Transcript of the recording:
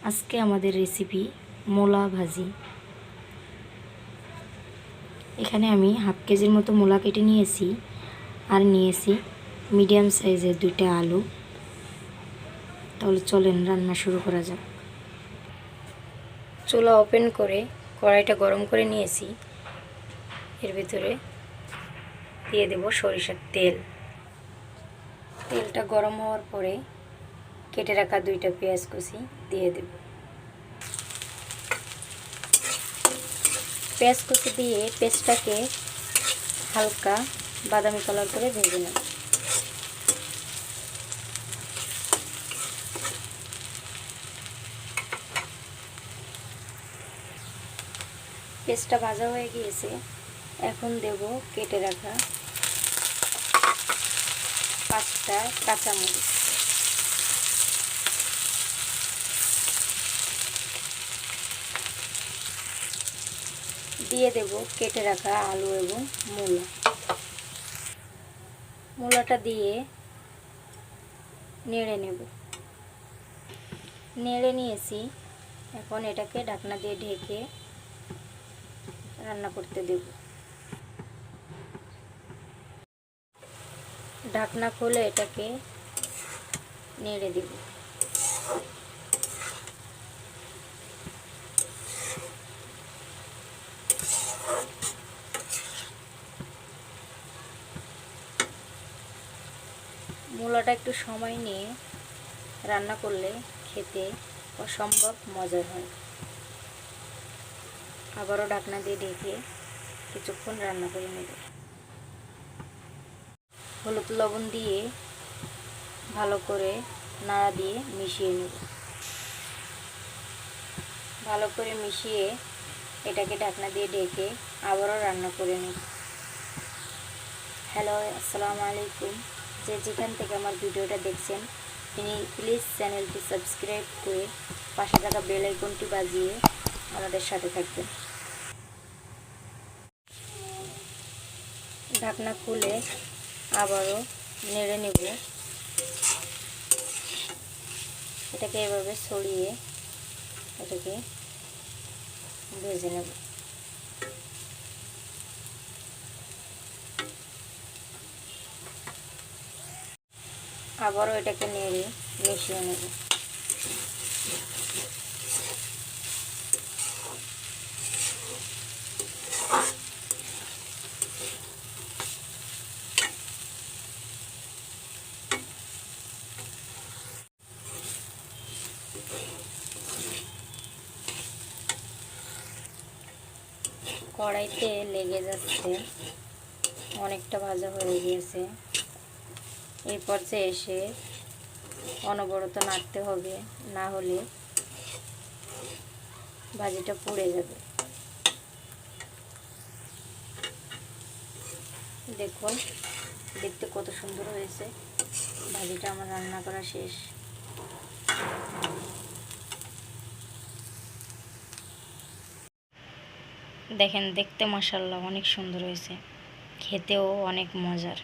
আজকে আমাদের রেসিপি মূলা ভাজি। এখানে আমি হাফ কেজির মতো মূলা কেটে নিয়েছি আর নিয়েছি মিডিয়াম সাইজের 2টা আলু। তাহলে চলেন রান্না শুরু করা যাক। চুলা ওপেন করে কড়াইটা গরম করে নিয়েছি। এর ভিতরে দিয়ে দেব সরিষার তেল। তেলটা গরম হওয়ার পরে কেটে রাখা 2টা পেঁয়াজ কুচি দিয়ে দেব। পেঁয়াজ কুচি দিয়ে পেঁয়াজটাকে হালকা বাদামি কালার করে ভেজে নেব। পেঁয়াজটা ভাজা হয়ে গিয়েছে। এখন দেব কেটে রাখা 5টা কাঁচামরিচ। দিয়ে দেব কেটে রাখা আলু এবং মূলাটা দিয়ে নেড়ে নেব। নেড়ে নিয়েছি। এখন এটাকে ঢাকনা দিয়ে ঢেকে রান্না করতে দেব। ঢাকনা খুলে এটাকে নেড়ে দেব। মূলাটা একটু সময় নিয়ে রান্না করলে খেতে অসম্ভব মজার হয়। আবারও ঢাকনা দিয়ে ঢেকে কিছুক্ষণ রান্না করে নেব। হলুদ লবণ দিয়ে ভালো করে নাড়া দিয়ে মিশিয়ে নেব। ভালো করে মিশিয়ে এটাকে ঢাকনা দিয়ে ঢেকে আবারও রান্না করে নেব। হ্যালো, আসসালামু আলাইকুম। যে যেখান থেকে আমার ভিডিওটা দেখছেন তিনি প্লিজ চ্যানেলটি সাবস্ক্রাইব করে পাশে থাকা বেল আইকনটি বাজিয়ে আমাদের সাথে থাকবেন। ঢাকনা খুলে আবারও নেড়ে নেব। এটাকে এভাবে ছড়িয়ে এটাকে ভেজে নেব। আবারও এটাকে নেড়ে মিশিয়ে নেব। কড়াইতে লেগে যাচ্ছে, অনেকটা ভাজা হয়ে গিয়েছে। এই পর্যায়ে এসে অনবরত নাড়তে হবে, না হলে ভাজিটা পুড়ে যাবে। দেখুন দেখতে কত সুন্দর হয়েছে। ভাজিটা আমার রান্না করা শেষ। দেখেন দেখতে মাশাআল্লাহ অনেক সুন্দর হয়েছে, খেতেও অনেক মজার।